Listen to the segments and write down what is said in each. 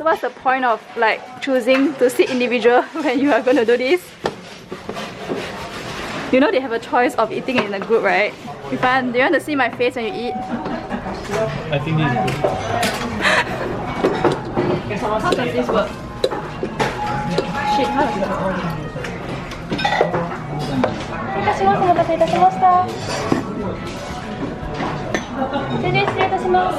what's the point of like choosing to sit individual when you are going to do this? You know they have a choice of eating in a group, right? Ifan, do you want to see my face when you eat? I think this is good. How does this work? Shit, how does it work? 失礼いたします。お待たせいたしました。失礼いたします。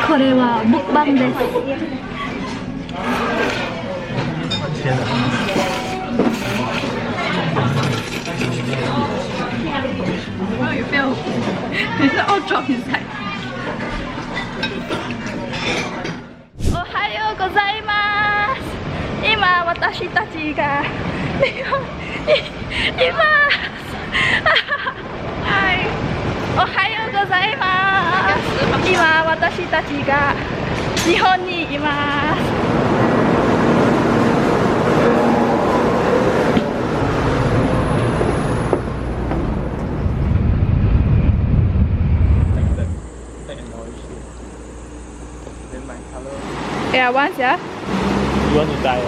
これは目番です。Wow, you feel it's all dropped inside. おはようございます。今私たちが日本にいます。はい。おはようございます。今私たちが日本にいます。Yeah, once, yeah. You want to die?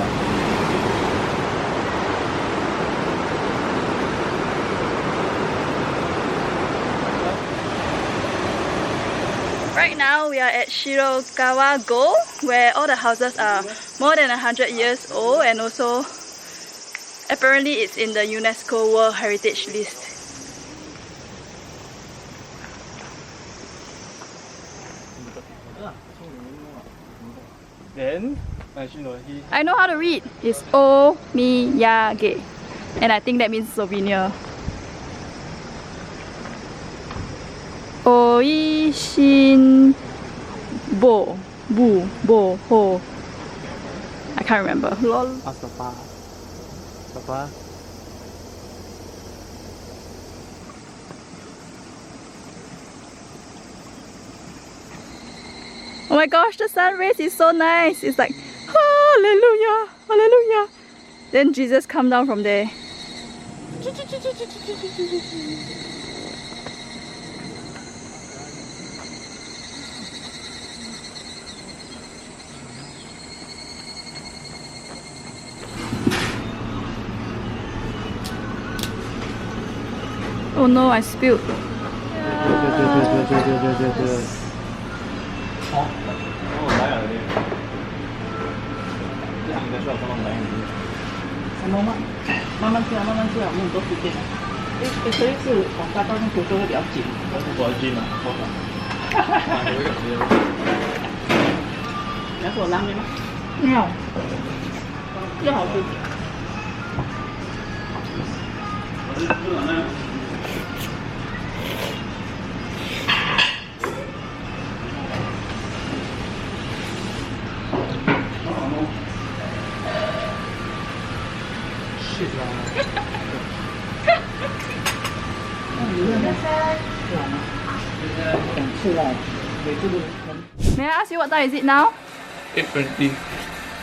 Right now we are at Shirokawa-go, where all the houses are more than 100 years old, and also apparently it's in the UNESCO World Heritage List. Then, I know how to read. It's omiyage, and I think that means souvenir. Oishin bo bu bo ho. I can't remember. Lol. Papa. Oh my gosh, the sun rays is so nice. It's like hallelujah, hallelujah. Then Jesus come down from there. Oh no, I spilled. May I ask you what time is it now? 8:20.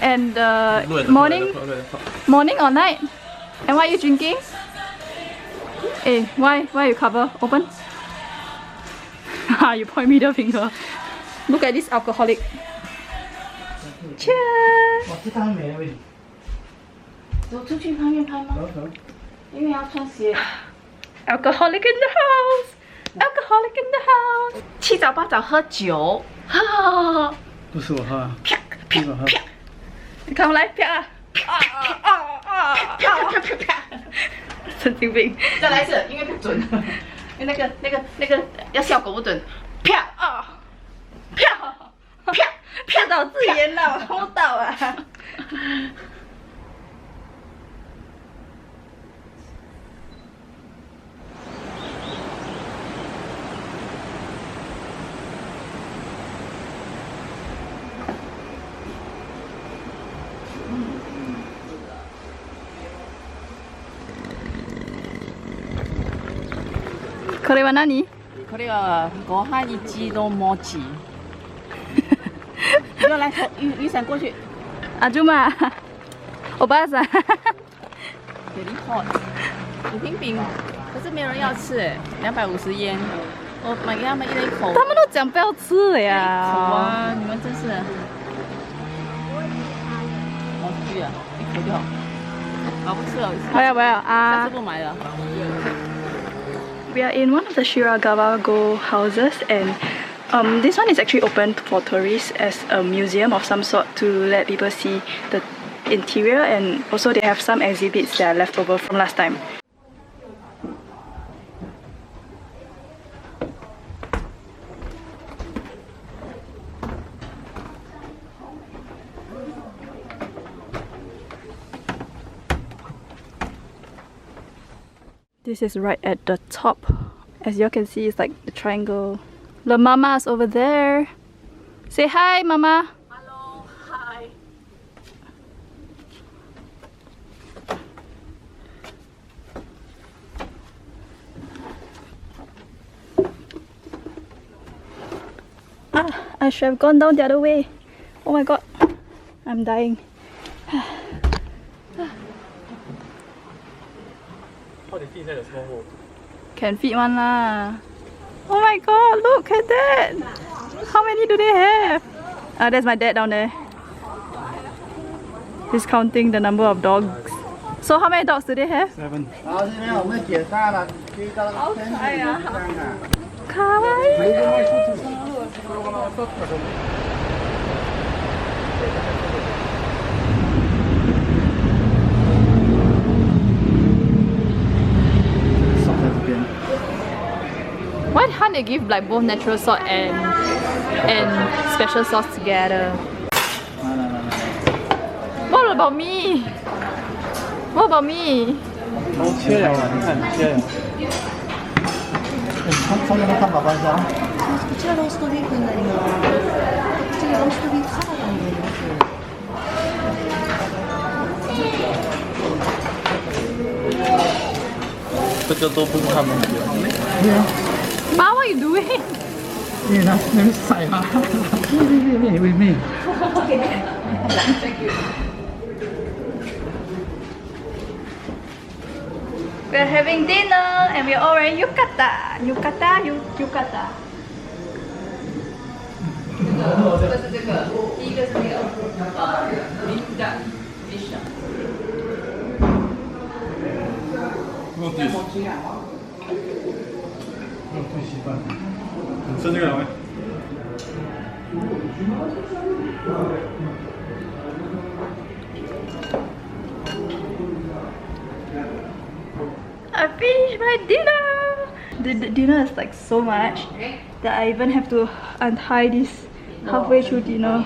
And morning or night? And what are you drinking? Hey, why you cover? Open. You point middle finger. Look at this alcoholic. Cheers. 走出去旁边拍吗？因为要穿鞋。 Alcoholic in the house. Alcoholic in the house. 七早八早喝酒，哈，不是我喝，啪啪啪，你看我来啪！啪啪啪啪，神经病。再来一次，因为不准，因为那个要效果不准，啪啊，啪啪啪到自言了，偷到啊！これは何？これはご飯一の餅。要来，雨伞过去。阿舅妈，欧巴桑。有点hot，五瓶饼，可是没有人要吃哎，250yen。我买给他们一人一口。他们都讲不要吃了口呀。啊，你们真是。哦，对啊，一口就好。啊，不吃了，不要下啊次不买了。 We are in one of the Shiragawa Go houses, and this one is actually open for tourists as a museum of some sort to let people see the interior, and also they have some exhibits that are left over from last time. This is right at the top. As you can see, it's like the triangle. The mama's over there. Say hi, mama. Hello, hi. I should have gone down the other way. Oh my god, I'm dying. How they fit inside the small hole? Can fit one lah. Oh my god, look at that. How many do they have? There's my dad down there. He's counting the number of dogs. So how many dogs do they have? 7. 好，这边我们解散了，可以到那个天气上啊。Kawaii. Why can't they give like both natural salt and special sauce together? What about me? What about me? 都切了啊，你看切了。上面的汉堡包厢。こちらローストビーフになります。こちらローストビーフサラダになります。这个都不是他们的。对啊， Ma, what are you doing? 你呢？那个晒嘛。喂。 We're having dinner and we're all wearing yukata. Yukata. 这个是这个，第一个是那个淋的 fish。最习惯。你吃这个了没？ I finished my dinner! The dinner is like so much that I even have to untie this halfway through dinner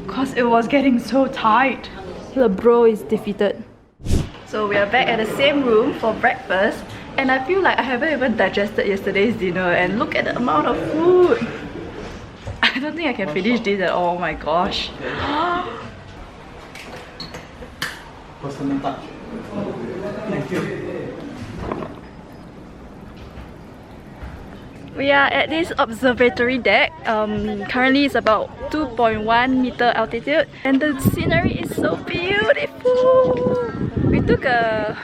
because it was getting so tight. The bro is defeated. So we are back at the same room for breakfast, and I feel like I haven't even digested yesterday's dinner, and look at the amount of food. I don't think I can finish this at all. Oh my gosh. Personal touch. Thank you. We are at this observatory deck. Currently it's about 2.1 meter altitude, and the scenery is so beautiful. We took a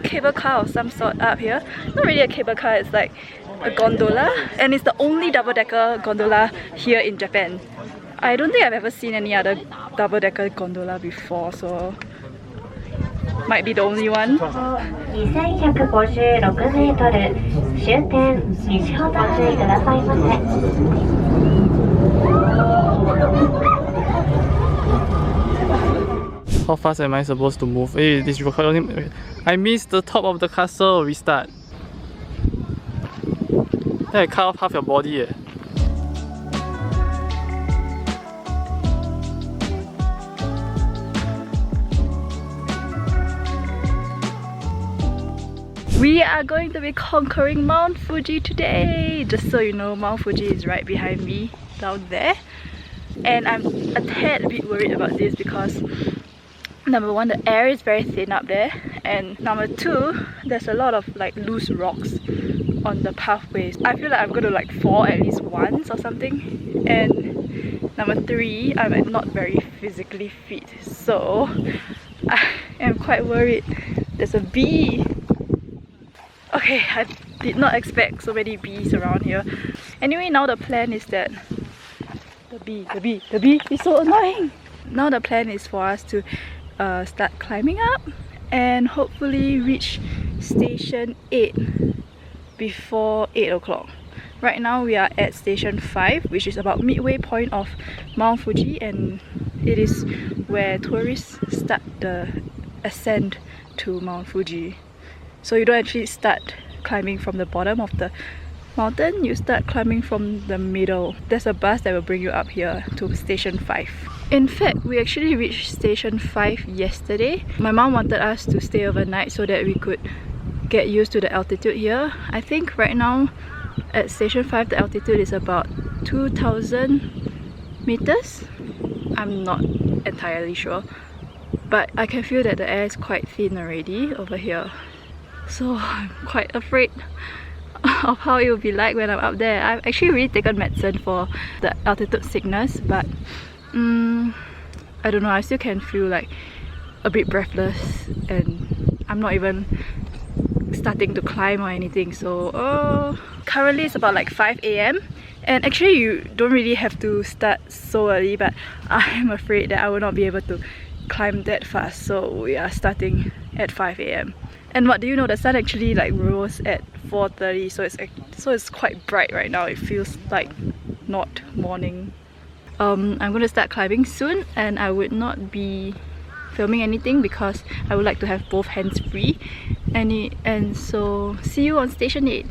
cable car of some sort up here. Not really a cable car, it's like a gondola, and it's the only double-decker gondola here in Japan. I don't think I've ever seen any other double-decker gondola before, so might be the only one. 2156メートル、終点西ほど注意くださいませ。 How fast am I supposed to move? Hey, this recording. I missed the top of the castle. Restart. Then I cut off half your body. We are going to be conquering Mount Fuji today. Just so you know, Mount Fuji is right behind me down there. And I'm a tad bit worried about this because number one, the air is very thin up there, and number two, there's a lot of like loose rocks on the pathways. I feel like I'm gonna like fall at least once or something. And number three, I'm not very physically fit, so I am quite worried. There's a bee. Okay, I did not expect so many bees around here. Anyway, now the plan is that the bee is so annoying. Now the plan is for us to start climbing up and hopefully reach station 8 before 8 o'clock. Right now we are at station 5, which is about midway point of Mount Fuji, and it is where tourists start the ascent to Mount Fuji. So you don't actually start climbing from the bottom of the mountain, you start climbing from the middle. There's a bus that will bring you up here to station 5. In fact, we actually reached station 5 yesterday. My mom wanted us to stay overnight so that we could get used to the altitude here. I think right now at station 5 the altitude is about 2,000 meters. I'm not entirely sure, but I can feel that the air is quite thin already over here. So I'm quite afraid of how it will be like when I'm up there. I've actually already taken medicine for the altitude sickness, but I don't know, I still can feel like a bit breathless, and I'm not even starting to climb or anything. So currently it's about like 5 AM, and actually you don't really have to start so early, but I'm afraid that I will not be able to climb that fast, so we are starting at 5 AM. And what do you know, the sun actually like rose at 4:30, so it's quite bright right now. It feels like not morning. I'm going to start climbing soon, and I would not be filming anything because I would like to have both hands free. And so see you on station 8.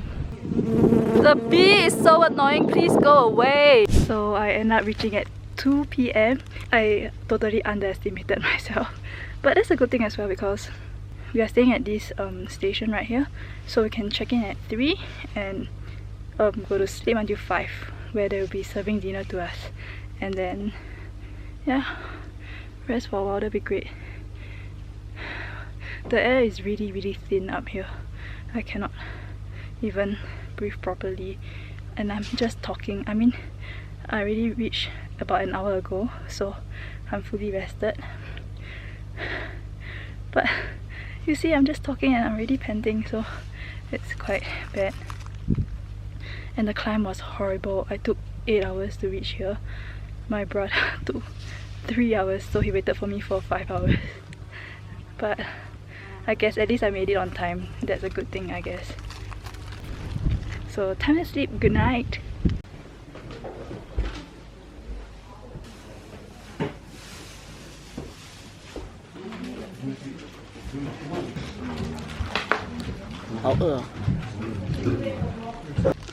The bee is so annoying, please go away. So I end up reaching at 2 PM. I totally underestimated myself, but that's a good thing as well because we are staying at this station right here, so we can check in at 3 and go to sleep until 5, where they will be serving dinner to us, and then yeah, rest for a while. That'd be great. The air is really thin up here. I cannot even breathe properly, and I'm just talking. I mean, I already reached about an hour ago, so I'm fully rested, but you see, I'm just talking and I'm already panting, so it's quite bad. And the climb was horrible. I took 8 hours to reach here. My brother took 3 hours, so he waited for me for 5 hours. But I guess at least I made it on time. That's a good thing, I guess. So time to sleep. Good night.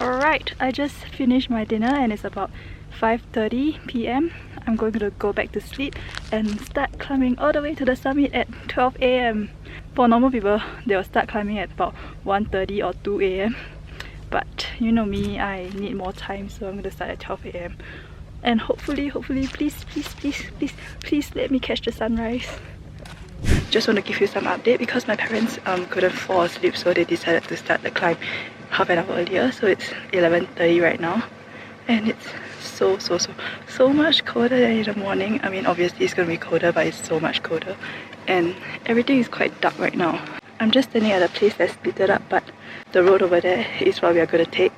Alright, I just finished my dinner and it's about 5:30 PM. I'm going to go back to sleep and start climbing all the way to the summit at 12 AM. For normal people, they'll start climbing at about 1:30 or 2 AM. But you know me, I need more time, so I'm going to start at 12 AM. And hopefully, please let me catch the sunrise. Just want to give you some update because my parents couldn't fall asleep, so they decided to start the climb half an hour earlier. So it's 11:30 right now, and it's so much colder than in the morning. I mean, obviously it's gonna be colder, but it's so much colder, and everything is quite dark right now. I'm just standing at a place that's split up, but the road over there is what we are gonna take,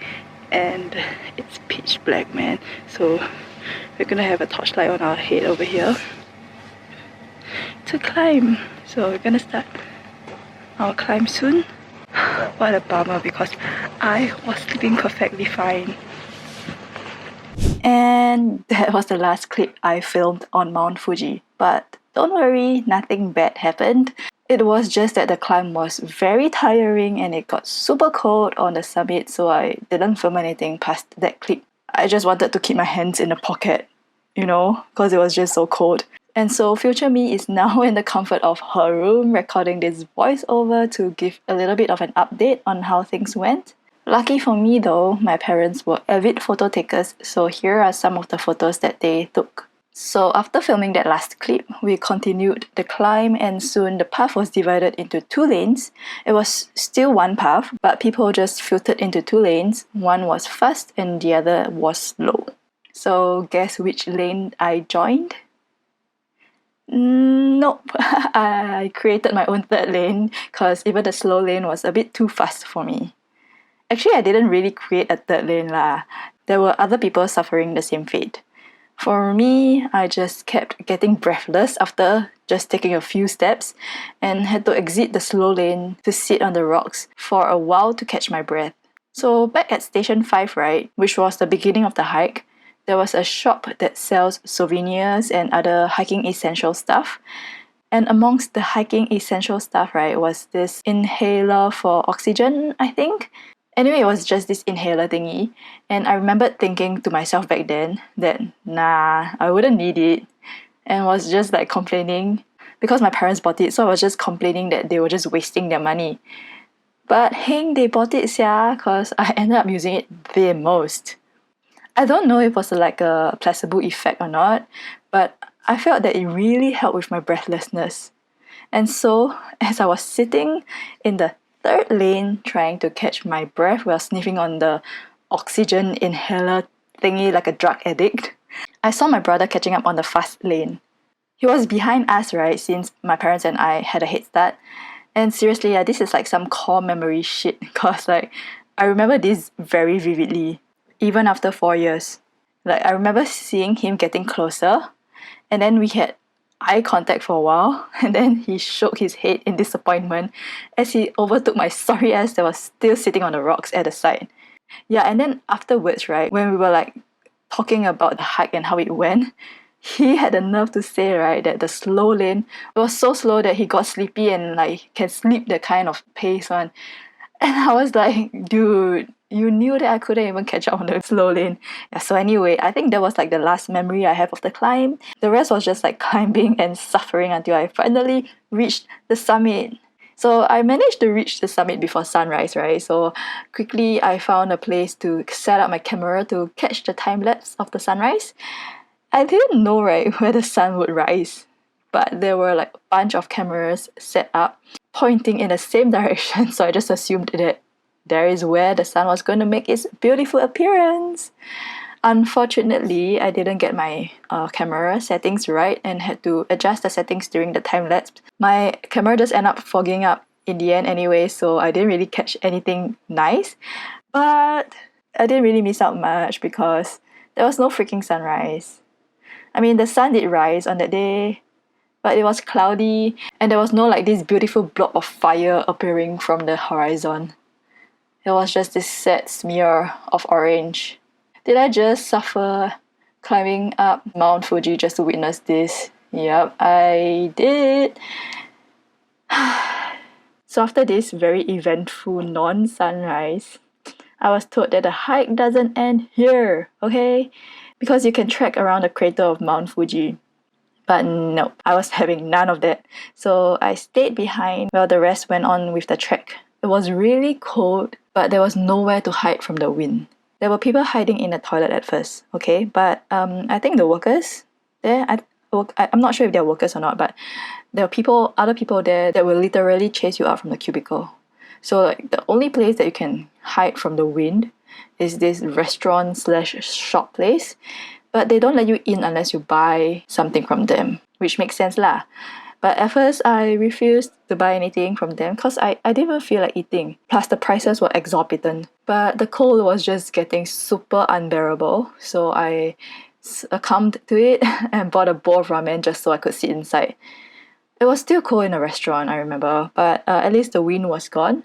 and it's pitch black, man. So we're gonna have a torchlight on our head over here to climb. So we're gonna start our climb soon. What a bummer, because I was sleeping perfectly fine. And that was the last clip I filmed on Mount Fuji. But don't worry, nothing bad happened. It was just that the climb was very tiring and it got super cold on the summit, so I didn't film anything past that clip. I just wanted to keep my hands in the pocket, you know, because it was just so cold. And so future me is now in the comfort of her room recording this voiceover to give a little bit of an update on how things went. Lucky for me though, my parents were avid photo takers, so here are some of the photos that they took. So after filming that last clip, we continued the climb, and soon the path was divided into 2 lanes. It was still one path, but people just filtered into 2 lanes. One was fast and the other was slow. So guess which lane I joined? Nope, I created my own 3rd lane because even the slow lane was a bit too fast for me. Actually, I didn't really create a third lane lah. There were other people suffering the same fate. For me, I just kept getting breathless after just taking a few steps and had to exit the slow lane to sit on the rocks for a while to catch my breath. So back at station 5, right, which was the beginning of the hike, there was a shop that sells souvenirs and other hiking essential stuff. And amongst the hiking essential stuff, right, was this inhaler for oxygen, I think. Anyway, it was just this inhaler thingy. And I remembered thinking to myself back then that, nah, I wouldn't need it. And was just like complaining because my parents bought it. So I was just complaining that they were just wasting their money. But heng, they bought it, sia, because I ended up using it the most. I don't know if it was like a placebo effect or not, but I felt that it really helped with my breathlessness. And so, as I was sitting in the third lane trying to catch my breath while sniffing on the oxygen inhaler thingy like a drug addict, I saw my brother catching up on the fast lane. He was behind us, right, since my parents and I had a head start. And seriously, yeah, this is like some core memory shit because like I remember this very vividly, even after 4 years. Like I remember seeing him getting closer, and then we had eye contact for a while, and then he shook his head in disappointment as he overtook my sorry ass that was still sitting on the rocks at the side. Yeah, and then afterwards, right, when we were like talking about the hike and how it went, he had the nerve to say, right, that the slow lane was so slow that he got sleepy and like can sleep the kind of pace one. And I was like, dude, you knew that I couldn't even catch up on the slow lane. Yeah, so anyway, I think that was like the last memory I have of the climb. The rest was just like climbing and suffering until I finally reached the summit. So I managed to reach the summit before sunrise, right? So quickly I found a place to set up my camera to catch the time lapse of the sunrise. I didn't know, right, where the sun would rise, but there were like a bunch of cameras set up pointing in the same direction, so I just assumed that there is where the sun was going to make its beautiful appearance. Unfortunately, I didn't get my camera settings right and had to adjust the settings during the time lapse. My camera just ended up fogging up in the end anyway, so I didn't really catch anything nice. But I didn't really miss out much because there was no freaking sunrise. I mean, the sun did rise on that day, but it was cloudy and there was no like this beautiful blob of fire appearing from the horizon. It was just this sad smear of orange. Did I just suffer climbing up Mount Fuji just to witness this? Yep, I did. So after this very eventful non-sunrise, I was told that the hike doesn't end here, okay? Because you can trek around the crater of Mount Fuji. But no, I was having none of that. So I stayed behind while the rest went on with the trek. It was really cold, but there was nowhere to hide from the wind. There were people hiding in the toilet at first, okay? But I think the workers there, I'm not sure if they're workers or not, but there were other people there that will literally chase you out from the cubicle. So like the only place that you can hide from the wind is this restaurant/shop place, but they don't let you in unless you buy something from them, which makes sense lah. But at first I refused to buy anything from them because I didn't even feel like eating. Plus the prices were exorbitant. But the cold was just getting super unbearable, so I succumbed to it and bought a bowl of ramen just so I could sit inside. It was still cold in the restaurant, I remember, but at least the wind was gone.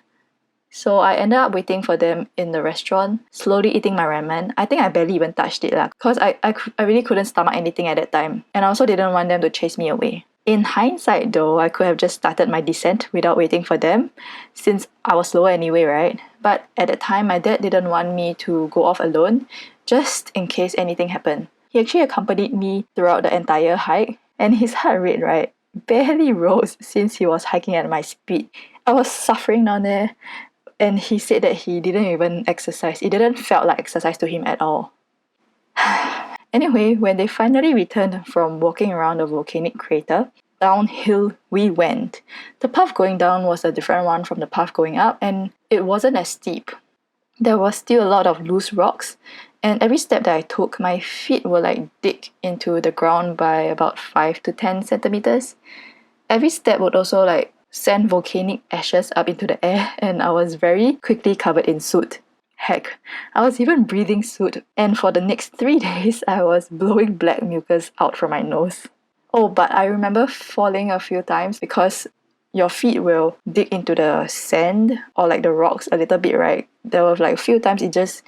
So I ended up waiting for them in the restaurant, slowly eating my ramen. I think I barely even touched it lah, because I really couldn't stomach anything at that time. And I also didn't want them to chase me away. In hindsight though, I could have just started my descent without waiting for them, since I was slower anyway, right? But at that time, my dad didn't want me to go off alone, just in case anything happened. He actually accompanied me throughout the entire hike, and his heart rate, right, barely rose since he was hiking at my speed. I was suffering down there, and he said that he didn't even exercise. It didn't feel like exercise to him at all. Anyway, when they finally returned from walking around the volcanic crater, downhill we went. The path going down was a different one from the path going up, and it wasn't as steep. There was still a lot of loose rocks, and every step that I took, my feet were like dig into the ground by about 5 to 10 centimeters. Every step would also like send volcanic ashes up into the air, and I was very quickly covered in soot. heck, I was even breathing soot, and for the next 3 days, I was blowing black mucus out from my nose. Oh, but I remember falling a few times because your feet will dig into the sand or like the rocks a little bit, right? There were like a few times it just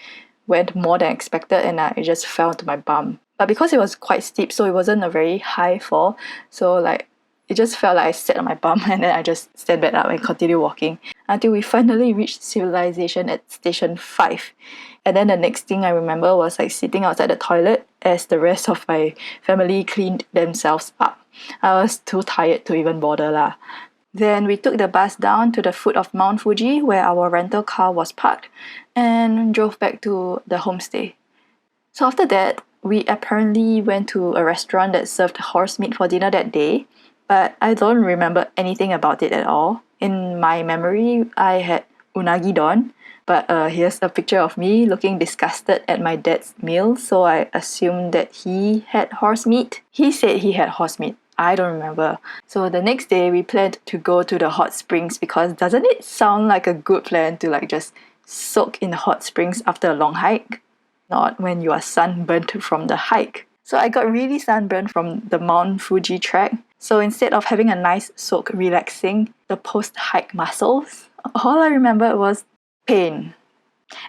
went more than expected and I just fell to my bum. But because it was quite steep, so it wasn't a very high fall, so like it just felt like I sat on my bum and then I just stand back up and continue walking until we finally reached civilization at station 5. And then the next thing I remember was like sitting outside the toilet as the rest of my family cleaned themselves up. I was too tired to even bother lah. Then we took the bus down to the foot of Mount Fuji where our rental car was parked and drove back to the homestay. So after that, we apparently went to a restaurant that served horse meat for dinner that day, but I don't remember anything about it at all. In my memory, I had unagi don, but here's a picture of me looking disgusted at my dad's meal, so I assumed that he had horse meat. He said he had horse meat. I don't remember. So the next day, we planned to go to the hot springs because doesn't it sound like a good plan to like just soak in the hot springs after a long hike? Not when you are sunburnt from the hike. So I got really sunburned from the Mount Fuji trek. So instead of having a nice soak relaxing the post-hike muscles, all I remember was pain.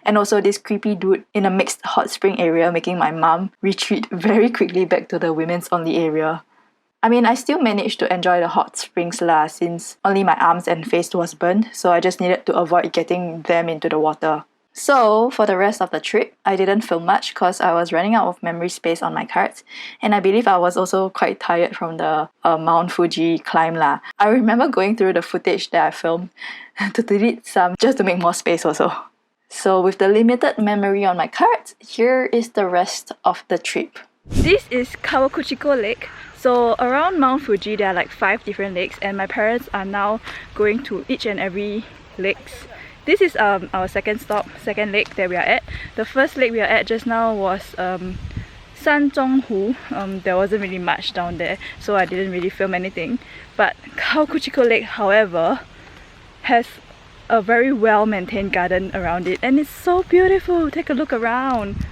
And also this creepy dude in a mixed hot spring area making my mom retreat very quickly back to the women's only area. I mean, I still managed to enjoy the hot springs lah since only my arms and face was burned, so I just needed to avoid getting them into the water. So, for the rest of the trip, I didn't film much because I was running out of memory space on my cards, and I believe I was also quite tired from the Mount Fuji climb lah. I remember going through the footage that I filmed to delete some just to make more space also. So with the limited memory on my cards, here is the rest of the trip. This is Kawakuchiko Lake. So around Mount Fuji there are like 5 different lakes and my parents are now going to each and every lakes. This is our second lake that we are at. The first lake we are at just now was Sanzhonghu. There wasn't really much down there, so I didn't really film anything. But Kawakuchiko Lake, however, has a very well-maintained garden around it and it's so beautiful. Take a look around.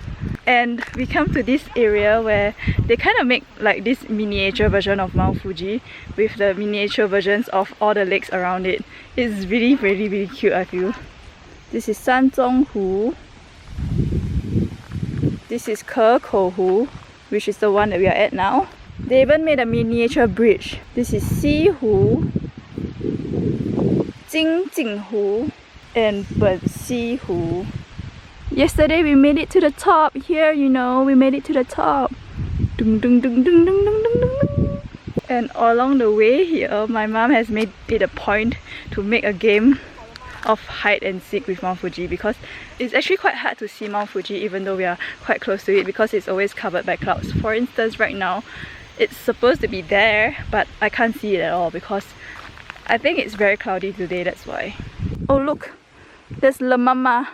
And we come to this area where they kind of make like this miniature version of Mount Fuji with the miniature versions of all the lakes around it. It's really, really, really cute, I feel. This is Sanzhonghu. This is Kekohu, which is the one that we are at now. They even made a miniature bridge. This is Sihu, Jingjinghu, and Benxihu. Yesterday we made it to the top. Here, you know, we made it to the top. Dung, dung, dung, dung, dung, dung, dung, dung. And along the way here, my mom has made it a point to make a game of hide and seek with Mount Fuji because it's actually quite hard to see Mount Fuji even though we are quite close to it because it's always covered by clouds. For instance, right now, it's supposed to be there, but I can't see it at all because I think it's very cloudy today, that's why. Oh look, there's La Mama.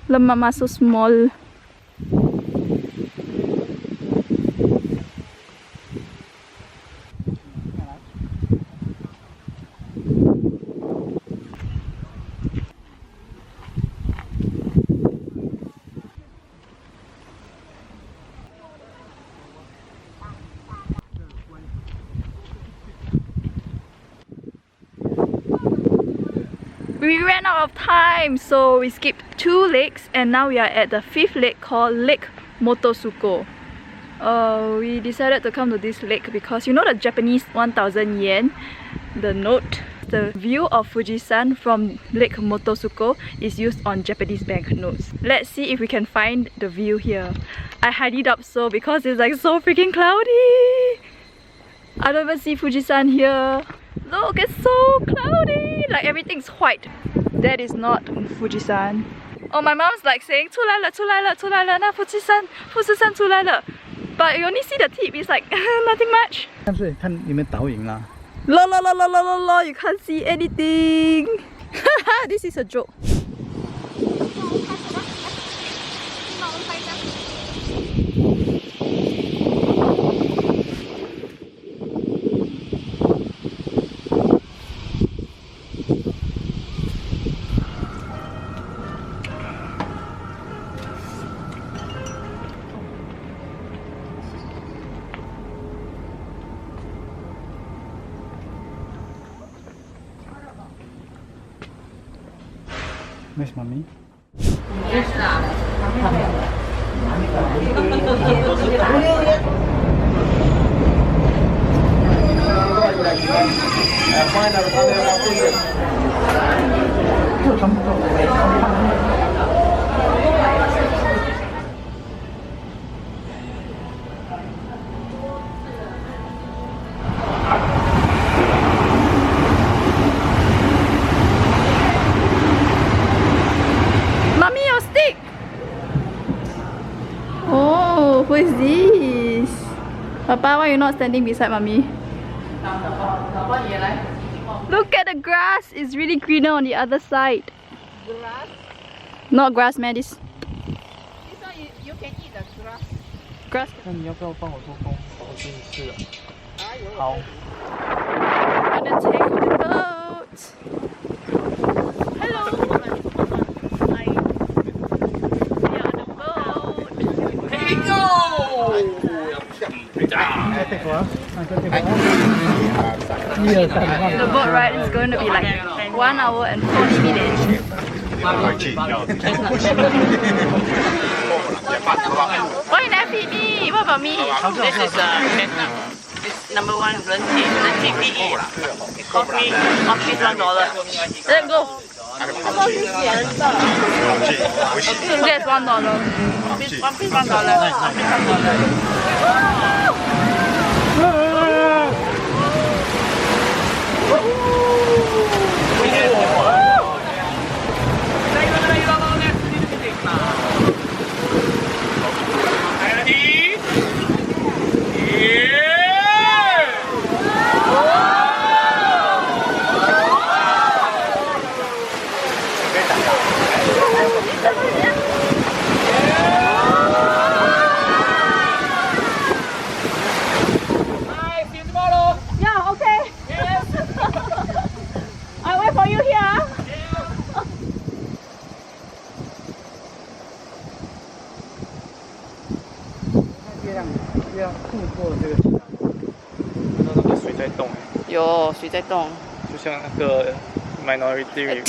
La Mama so small. We ran out of time, so we skipped 2 lakes and now we are at the 5th lake called Lake Motosuko. We decided to come to this lake because you know the Japanese 1000 yen, the note? The view of Fujisan from Lake Motosuko is used on Japanese banknotes. Let's see if we can find the view here. I highly doubt so because it's like so freaking cloudy. I don't even see Fujisan here. Look, it's so cloudy! Like everything's white. That is not Fujisan. Oh, my mom's like saying 出来了,出来了,出来了, na Fujisan 出来了. But you only see the tip, it's like nothing much. La la la la la la la, you can't see anything. This is a joke. Where's mommy? Mommy, your stick! Oh, who is this? Papa, why are you not standing beside mommy? Look at the grass, it's really greener on the other side. Grass? Not grass, man, this This one you can eat the grass. grass. 那你要不要帮我做工？我请你吃了。好。 Gonna take the boat. Hello. Hi. We are on the boat. The boat ride is going to be like 1 hour and 40 minutes. Why you never feed me? What about me? This is this number one Renji PE. Coffee $1. Let's go. That's $1. One piece $1. Yeah, okay. I wait for you here.看到那个水在动，有水在动，就像那个 Minority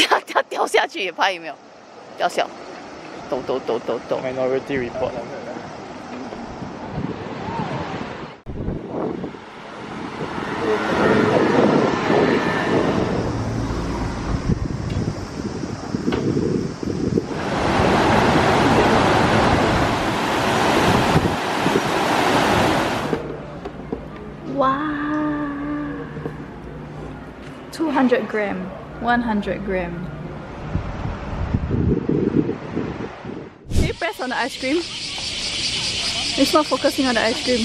掉下去也拍有没有？掉下，抖。 Minority Report。Wow. 200 gram. 100 gram. Can you press on the ice cream? It's not focusing on the ice cream.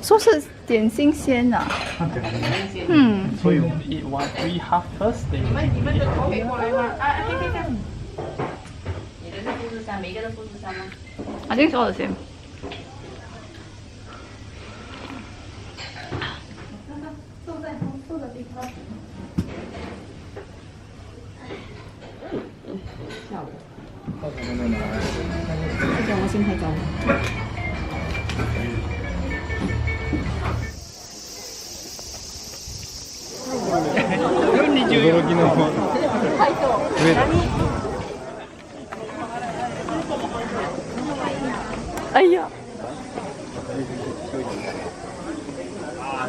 So 是点心先啊？所以我们 eat one, we have first day. 你们的头可以过来吗？啊，可以。你的是富士山，每个都富士山吗？ I think it's all the same. Eh呀！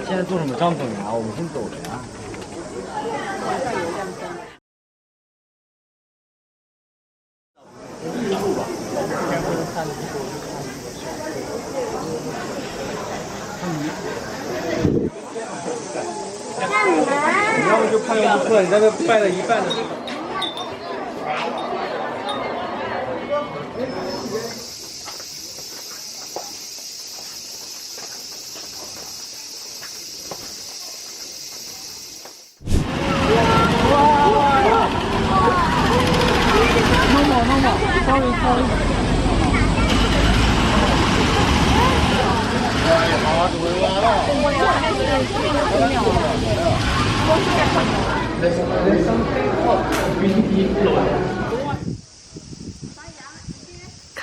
现在做什么帐篷呀？我们先走着呀。你要不就判断不出来，你在那拜了一半的。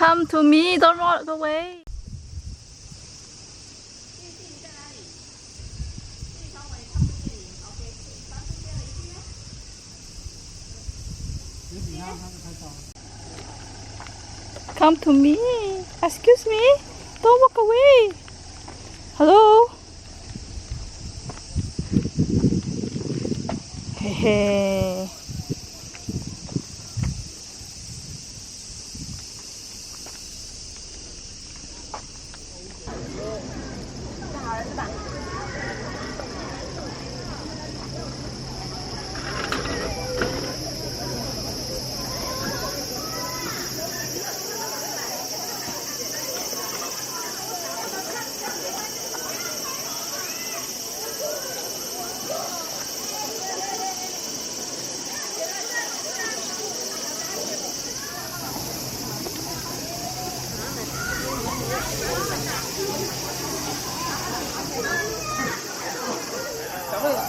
Come to me, don't walk away. Come to me. Excuse me. Don't walk away. Hello. Hey.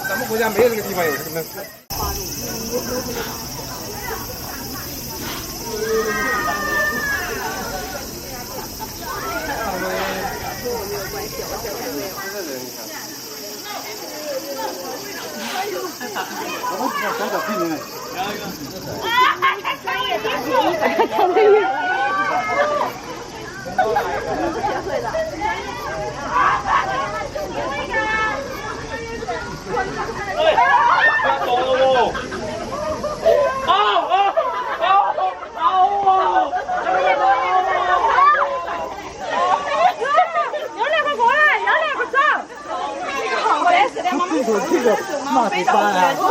咱们国家没有这个地方有这个。小小屁呢？这个骂谁发呀？我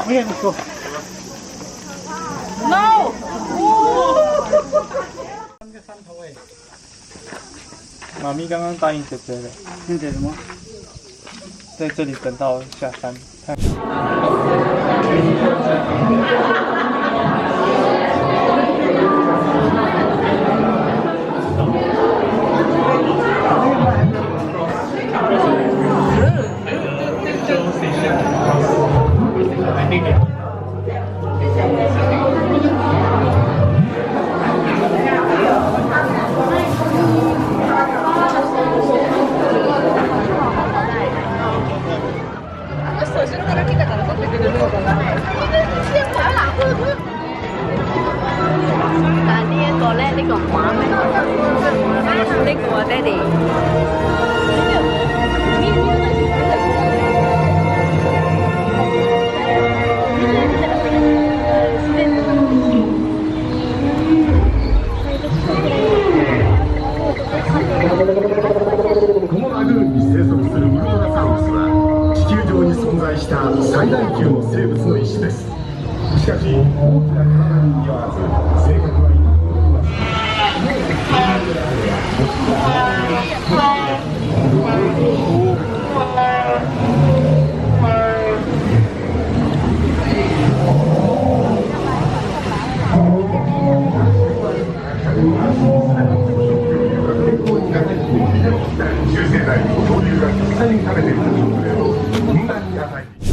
跟你说 No。三头哎。妈咪刚刚答应姐姐的，那姐什么？在这里等到下山。但係呢一個咧，呢個畫咩？呢個啊，爹哋。このラグーンに生息するウルトラサウルスは地球上に存在した最大級の生物の一種です。しかし大きな体に似合わず性格は今のところ中生代に恐竜が実際に食べているという例をふんだんに与えている。